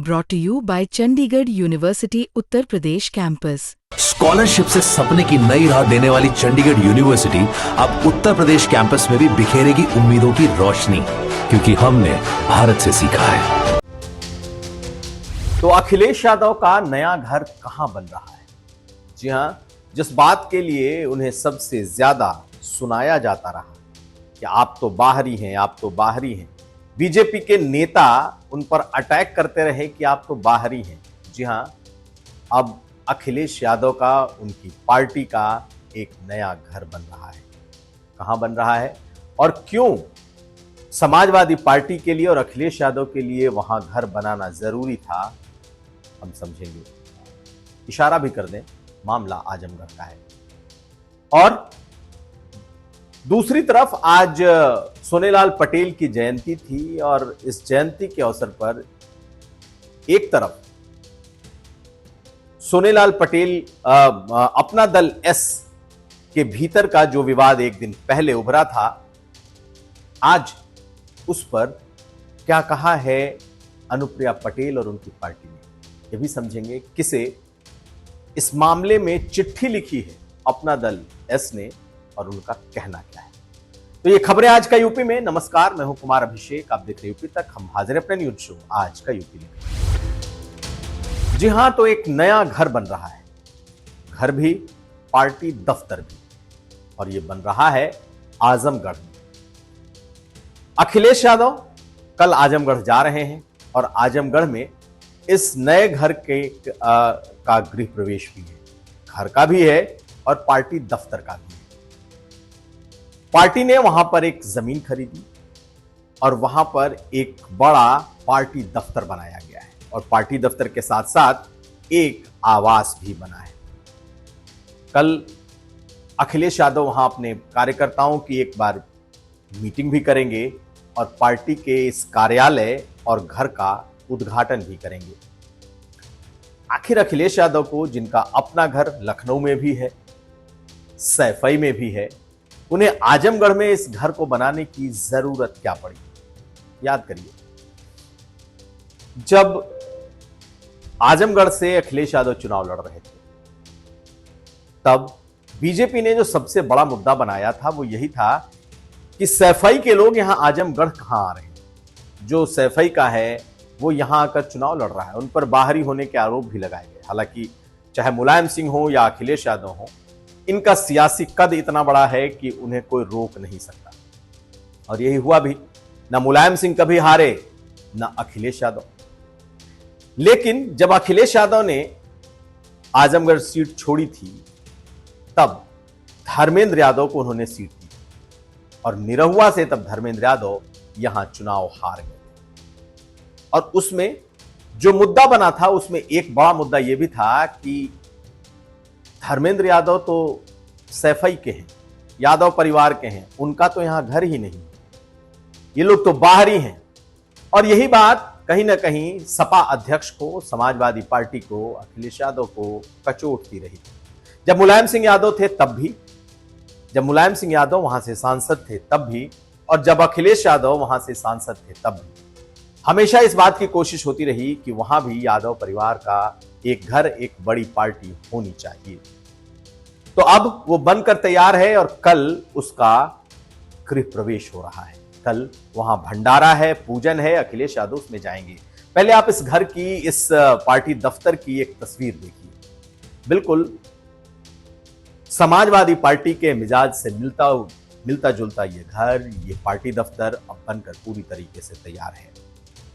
brought to you by Chandigarh University Uttar Pradesh campus. Scholarship से सपने की नई राह देने वाली चंडीगढ़ यूनिवर्सिटी अब उत्तर प्रदेश कैंपस में भी बिखेरेगी उम्मीदों की रोशनी, क्योंकि हमने भारत से सीखा है। तो अखिलेश यादव का नया घर कहां बन रहा है? जी हां, जिस बात के लिए उन्हें सबसे ज्यादा सुनाया जाता रहा कि आप तो बाहरी हैं, आप तो बाहरी हैं, बीजेपी के नेता उन पर अटैक करते रहे कि आप तो बाहरी हैं। जी हां, अब अखिलेश यादव का, उनकी पार्टी का एक नया घर बन रहा है। कहां बन रहा है और क्यों समाजवादी पार्टी के लिए और अखिलेश यादव के लिए वहां घर बनाना जरूरी था, हम समझेंगे। इशारा भी कर दें, मामला आजमगढ़ का है। और दूसरी तरफ आज सोनेलाल पटेल की जयंती थी और इस जयंती के अवसर पर एक तरफ सोनेलाल पटेल अपना दल एस के भीतर का जो विवाद एक दिन पहले उभरा था, आज उस पर क्या कहा है अनुप्रिया पटेल और उनकी पार्टी ने, यह भी समझेंगे। किसे इस मामले में चिट्ठी लिखी है अपना दल एस ने और उनका कहना क्या है। तो ये खबरें आज का यूपी में। नमस्कार, मैं हूं कुमार अभिषेक, आप देख रहे यूपी तक। हम हाजिर अपने न्यूज शो आज का यूपी में। जी हां, तो एक नया घर बन रहा है, घर भी, पार्टी दफ्तर भी, और ये बन रहा है आजमगढ़ में। अखिलेश यादव कल आजमगढ़ जा रहे हैं और आजमगढ़ में इस नए घर के का गृह प्रवेश भी है। घर का भी है और पार्टी दफ्तर का भी है। पार्टी ने वहां पर एक जमीन खरीदी और वहां पर एक बड़ा पार्टी दफ्तर बनाया गया है और पार्टी दफ्तर के साथ साथ एक आवास भी बना है। कल अखिलेश यादव वहां अपने कार्यकर्ताओं की एक बार मीटिंग भी करेंगे और पार्टी के इस कार्यालय और घर का उद्घाटन भी करेंगे। आखिर अखिलेश यादव को, जिनका अपना घर लखनऊ में भी है, सैफई में भी है, उन्हें आजमगढ़ में इस घर को बनाने की जरूरत क्या पड़ी? याद करिए, जब आजमगढ़ से अखिलेश यादव चुनाव लड़ रहे थे, तब बीजेपी ने जो सबसे बड़ा मुद्दा बनाया था वो यही था कि सैफई के लोग यहां आजमगढ़ कहां आ रहे हैं। जो सैफई का है वो यहां आकर चुनाव लड़ रहा है, उन पर बाहरी होने के आरोप भी लगाए गए। हालांकि चाहे मुलायम सिंह हो या अखिलेश यादव हो, इनका सियासी कद इतना बड़ा है कि उन्हें कोई रोक नहीं सकता। और यही हुआ भी, ना मुलायम सिंह कभी हारे, ना अखिलेश यादव। लेकिन जब अखिलेश यादव ने आजमगढ़ सीट छोड़ी थी, तब धर्मेंद्र यादव को उन्होंने सीट दी और निरहुआ से तब धर्मेंद्र यादव यहां चुनाव हार गए। और उसमें जो मुद्दा बना था, उसमें एक बड़ा मुद्दा यह भी था कि धर्मेंद्र यादव तो सैफई के हैं, यादव परिवार के हैं, उनका तो यहां घर ही नहीं, ये लोग तो बाहरी हैं। और यही बात कहीं ना कहीं सपा अध्यक्ष को, समाजवादी पार्टी को, अखिलेश यादव को कचोटती रही। जब मुलायम सिंह यादव थे तब भी, जब मुलायम सिंह यादव वहां से सांसद थे तब भी, और जब अखिलेश यादव वहां से सांसद थे तब भी, हमेशा इस बात की कोशिश होती रही कि वहां भी यादव परिवार का एक घर, एक बड़ी पार्टी होनी चाहिए। तो अब वो बनकर तैयार है और कल उसका गृह प्रवेश हो रहा है। कल वहां भंडारा है, पूजन है, अखिलेश यादव उसमें जाएंगे। पहले आप इस घर की, इस पार्टी दफ्तर की एक तस्वीर देखिए। बिल्कुल समाजवादी पार्टी के मिजाज से मिलता जुलता ये घर, ये पार्टी दफ्तर अब बनकर पूरी तरीके से तैयार है।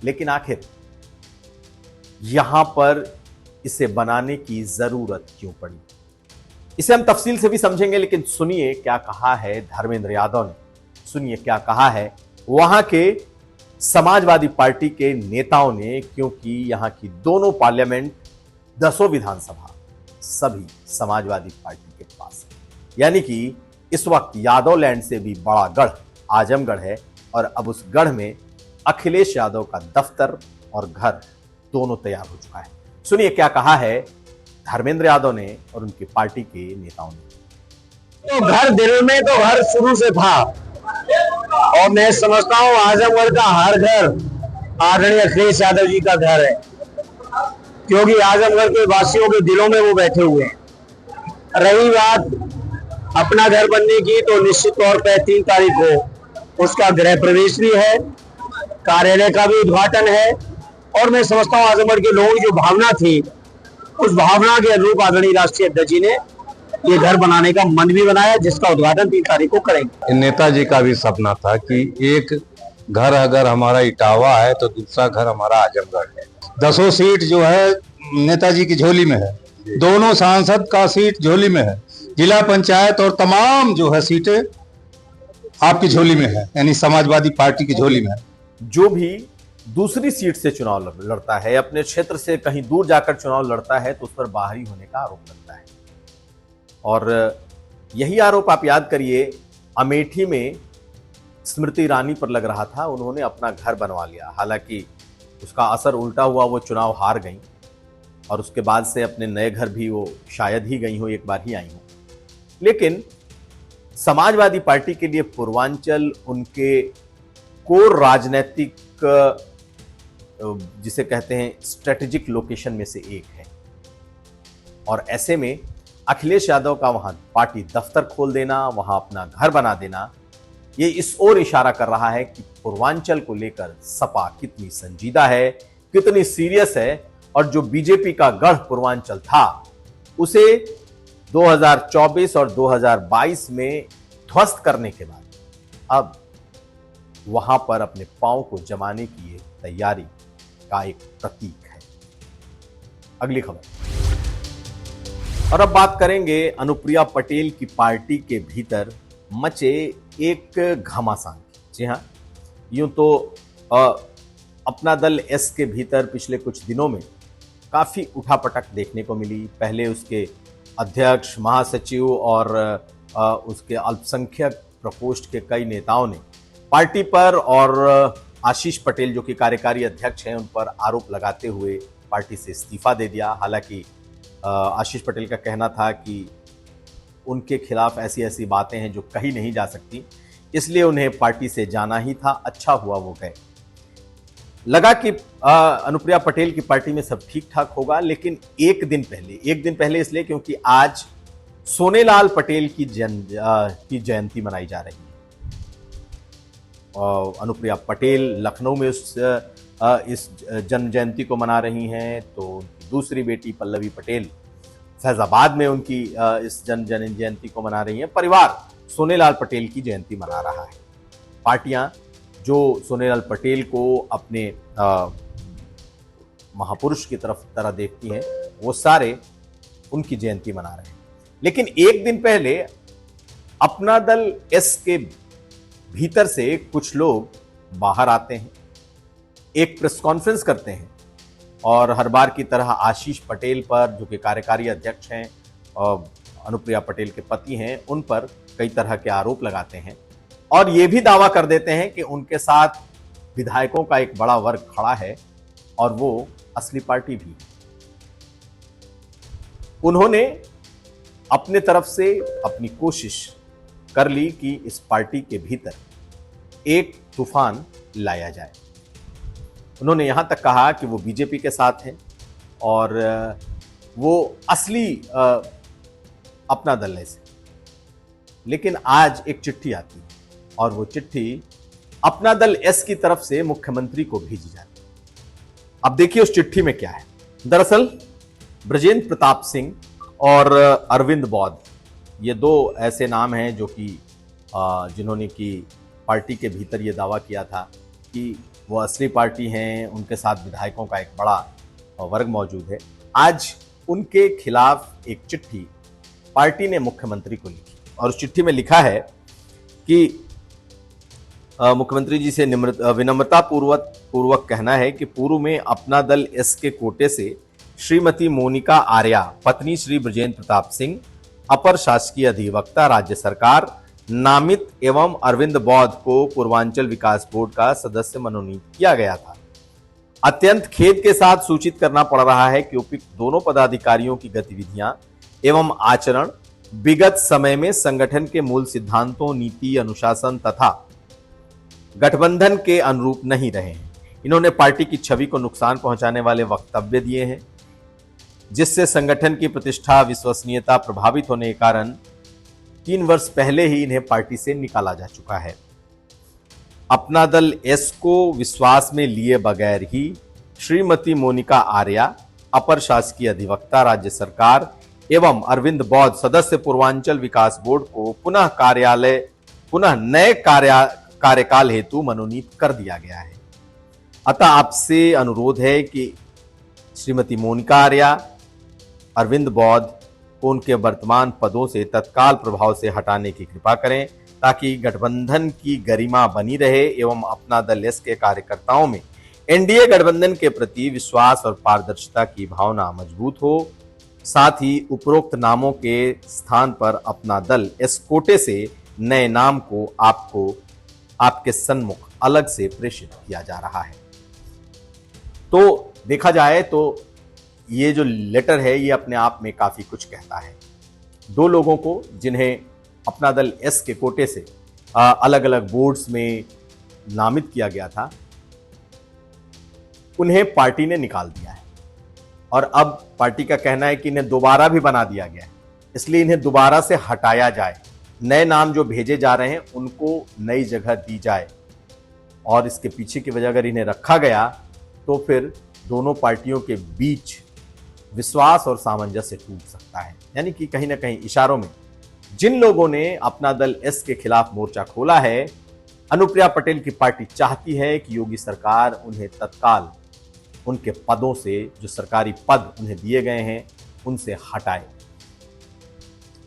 लेकिन आखिर यहां पर इसे बनाने की जरूरत क्यों पड़ी, इसे हम तफसील से भी समझेंगे। लेकिन सुनिए क्या कहा है धर्मेंद्र यादव ने, सुनिए क्या कहा है वहां के समाजवादी पार्टी के नेताओं ने, क्योंकि यहां की दोनों पार्लियामेंट, 10 विधानसभा सभी समाजवादी पार्टी के पास है। यानी कि इस वक्त यादव लैंड से भी बड़ा गढ़ आजमगढ़ है और अब उस गढ़ में अखिलेश यादव का दफ्तर और घर दोनों तैयार हो चुका है। सुनिए क्या कहा है धर्मेंद्र यादव ने और उनकी पार्टी के नेताओं ने। तो घर दिल में तो घर शुरू से था और मैं समझता हूँ आजमगढ़ का हर घर आदरणीय अखिलेश यादव जी का घर है। क्योंकि आजमगढ़ के वासियों के दिलों में वो बैठे हुए हैं। रही बात अपना घर बनने की, तो निश्चित तौर पर 3 तारीख को उसका गृह प्रवेश भी है, कार्यालय का भी उद्घाटन है। और मैं समझता हूँ आजमगढ़ के लोगों की जो भावना थी, उस भावना के अनुरूप आदरणीय राष्ट्रीय अध्यक्ष जी ने ये घर बनाने का मन भी बनाया, जिसका उद्घाटन 3 तारीख को करेंगे। नेताजी का भी सपना था कि एक घर अगर हमारा इटावा है तो दूसरा घर हमारा आजमगढ़ है। 10 सीट जो है नेताजी की झोली में है, दोनों सांसद का सीट झोली में है, जिला पंचायत और तमाम जो है सीटें आपकी झोली में है, यानी समाजवादी पार्टी की झोली में है। जो भी दूसरी सीट से चुनाव लड़ता है, अपने क्षेत्र से कहीं दूर जाकर चुनाव लड़ता है, तो उस पर बाहरी होने का आरोप लगता है। और यही आरोप आप याद करिए, अमेठी में स्मृति ईरानी पर लग रहा था। उन्होंने अपना घर बनवा लिया, हालांकि उसका असर उल्टा हुआ, वो चुनाव हार गई और उसके बाद से अपने नए घर भी वो शायद ही गई हो, एक बार ही आई हो। लेकिन समाजवादी पार्टी के लिए पूर्वांचल उनके कोर राजनीतिक, जिसे कहते हैं स्ट्रेटेजिक लोकेशन में से एक है। और ऐसे में अखिलेश यादव का वहां पार्टी दफ्तर खोल देना, वहां अपना घर बना देना, ये इस ओर इशारा कर रहा है कि पूर्वांचल को लेकर सपा कितनी संजीदा है, कितनी सीरियस है। और जो बीजेपी का गढ़ पूर्वांचल था, उसे 2024 और 2022 में ध्वस्त करने के बाद अब वहां पर अपने पांव को जमाने की ये तैयारी का एक प्रतीक है। अगली खबर, और अब बात करेंगे अनुप्रिया पटेल की पार्टी के भीतर मचे एक घमासान की। जी हां, यूं तो अपना दल एस के भीतर पिछले कुछ दिनों में काफी उठापटक देखने को मिली। पहले उसके अध्यक्ष, महासचिव और उसके अल्पसंख्यक प्रकोष्ठ के कई नेताओं ने पार्टी पर और आशीष पटेल जो कि कार्यकारी अध्यक्ष हैं, उन पर आरोप लगाते हुए पार्टी से इस्तीफा दे दिया। हालांकि आशीष पटेल का कहना था कि उनके खिलाफ ऐसी ऐसी बातें हैं जो कही नहीं जा सकती, इसलिए उन्हें पार्टी से जाना ही था। अच्छा हुआ वो गए। लगा कि अनुप्रिया पटेल की पार्टी में सब ठीक ठाक होगा, लेकिन एक दिन पहले इसलिए क्योंकि आज सोनेलाल पटेल की जयंती मनाई जा रही है। अनुप्रिया पटेल लखनऊ में इस जन्म जयंती को मना रही हैं, तो उनकी दूसरी बेटी पल्लवी पटेल फैजाबाद में उनकी इस जन्म जयंती को मना रही हैं। परिवार सोनेलाल पटेल की जयंती मना रहा है। पार्टियां जो सोनेलाल पटेल को अपने महापुरुष की तरह देखती हैं, वो सारे उनकी जयंती मना रहे हैं। लेकिन एक दिन पहले अपना दल एस के भीतर से कुछ लोग बाहर आते हैं, एक प्रेस कॉन्फ्रेंस करते हैं और हर बार की तरह आशीष पटेल पर, जो कि कार्यकारी अध्यक्ष हैं और अनुप्रिया पटेल के पति हैं, उन पर कई तरह के आरोप लगाते हैं और ये भी दावा कर देते हैं कि उनके साथ विधायकों का एक बड़ा वर्ग खड़ा है और वो असली पार्टी भी है। उन्होंने अपने तरफ से अपनी कोशिश कर ली कि इस पार्टी के भीतर एक तूफान लाया जाए। उन्होंने यहां तक कहा कि वो बीजेपी के साथ हैं और वो असली अपना दल है। लेकिन आज एक चिट्ठी आती है और वो चिट्ठी अपना दल एस की तरफ से मुख्यमंत्री को भेजी जाती है। अब देखिए उस चिट्ठी में क्या है। दरअसल ब्रजेंद्र प्रताप सिंह और अरविंद बौद्ध, ये दो ऐसे नाम हैं जो कि जिन्होंने की पार्टी के भीतर ये दावा किया था कि वो असली पार्टी हैं, उनके साथ विधायकों का एक बड़ा वर्ग मौजूद है। आज उनके खिलाफ एक चिट्ठी पार्टी ने मुख्यमंत्री को लिखी और उस चिट्ठी में लिखा है कि मुख्यमंत्री जी से विनम्रता पूर्वक कहना है कि पूर्व में अपना दल एस के कोटे से श्रीमती मोनिका आर्या, पत्नी श्री ब्रजेंद्र प्रताप सिंह, अपर शासकीय अधिवक्ता राज्य सरकार, नामित एवं अरविंद बौद्ध को पूर्वांचल विकास बोर्ड का सदस्य मनोनीत किया गया था। अत्यंत खेद के साथ सूचित करना पड़ रहा है कि उपयुक्त दोनों पदाधिकारियों की गतिविधियां एवं आचरण विगत समय में संगठन के मूल सिद्धांतों, नीति, अनुशासन तथा गठबंधन के अनुरूप नहीं रहे हैं। इन्होंने पार्टी की छवि को नुकसान पहुंचाने वाले वक्तव्य दिए हैं। जिससे संगठन की प्रतिष्ठा विश्वसनीयता प्रभावित होने के कारण 3 वर्ष पहले ही इन्हें पार्टी से निकाला जा चुका है। अपना दल एस को विश्वास में लिए बगैर ही श्रीमती मोनिका आर्या, अपर शासकीय अधिवक्ता राज्य सरकार एवं अरविंद बौद्ध, सदस्य पूर्वांचल विकास बोर्ड को पुनः नए कार्यकाल हेतु मनोनीत कर दिया गया है। अतः आपसे अनुरोध है कि श्रीमती मोनिका आर्या, अरविंद बौद्ध को उनके वर्तमान पदों से तत्काल प्रभाव से हटाने की कृपा करें, ताकि गठबंधन की गरिमा बनी रहे एवं अपना दल एस के कार्यकर्ताओं में एनडीए गठबंधन के प्रति विश्वास और पारदर्शिता की भावना मजबूत हो। साथ ही उपरोक्त नामों के स्थान पर अपना दल एस कोटे से नए नाम को आपके सन्मुख अलग से प्रेषित किया जा रहा है। तो देखा जाए तो ये जो लेटर है ये अपने आप में काफी कुछ कहता है। 2 लोगों को जिन्हें अपना दल एस के कोटे से अलग अलग बोर्ड्स में नामित किया गया था, उन्हें पार्टी ने निकाल दिया है और अब पार्टी का कहना है कि इन्हें दोबारा भी बना दिया गया है, इसलिए इन्हें दोबारा से हटाया जाए, नए नाम जो भेजे जा रहे हैं उनको नई जगह दी जाए। और इसके पीछे की वजह अगर इन्हें रखा गया तो फिर दोनों पार्टियों के बीच विश्वास और सामंजस्य टूट सकता है। यानी कि कहीं ना कहीं इशारों में जिन लोगों ने अपना दल एस के खिलाफ मोर्चा खोला है, अनुप्रिया पटेल की पार्टी चाहती है कि योगी सरकार उन्हें तत्काल उनके पदों से, जो सरकारी पद उन्हें दिए गए हैं, उनसे हटाए।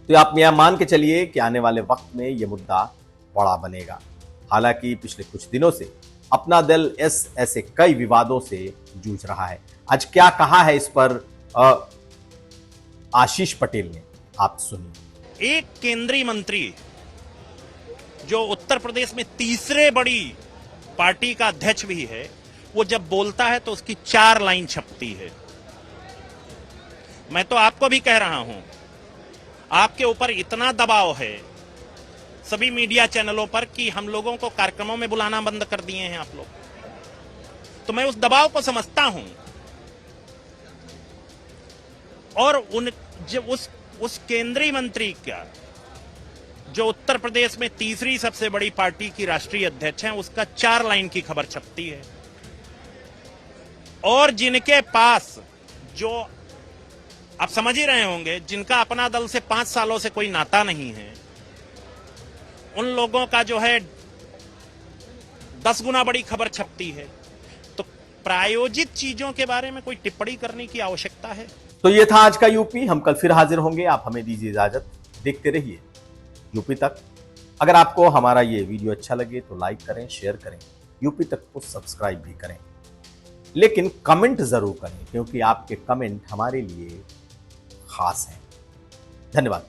तो आप यह मान के चलिए कि आने वाले वक्त में यह मुद्दा बड़ा बनेगा। हालांकि पिछले कुछ दिनों से अपना दल एस ऐसे कई विवादों से जूझ रहा है। आज क्या कहा है इस पर आशीष पटेल ने, आप सुनिए। एक केंद्रीय मंत्री जो उत्तर प्रदेश में तीसरे बड़ी पार्टी का अध्यक्ष भी है, वो जब बोलता है तो उसकी 4 लाइन छपती है। मैं तो आपको भी कह रहा हूं, आपके ऊपर इतना दबाव है सभी मीडिया चैनलों पर कि हम लोगों को कार्यक्रमों में बुलाना बंद कर दिए हैं आप लोग। तो मैं उस दबाव को समझता हूं और उस केंद्रीय मंत्री का जो उत्तर प्रदेश में तीसरी सबसे बड़ी पार्टी की राष्ट्रीय अध्यक्ष हैं, उसका 4 लाइन की खबर छपती है। और जिनके पास, जो आप समझ ही रहे होंगे, जिनका अपना दल से 5 सालों से कोई नाता नहीं है, उन लोगों का जो है 10 गुना बड़ी खबर छपती है। तो प्रायोजित चीजों के बारे में कोई टिप्पणी करने की आवश्यकता है? तो ये था आज का यूपी। हम कल फिर हाजिर होंगे। आप हमें दीजिए इजाजत। देखते रहिए यूपी तक। अगर आपको हमारा ये वीडियो अच्छा लगे तो लाइक करें, शेयर करें, यूपी तक को सब्सक्राइब भी करें, लेकिन कमेंट जरूर करें, क्योंकि आपके कमेंट हमारे लिए खास हैं। धन्यवाद।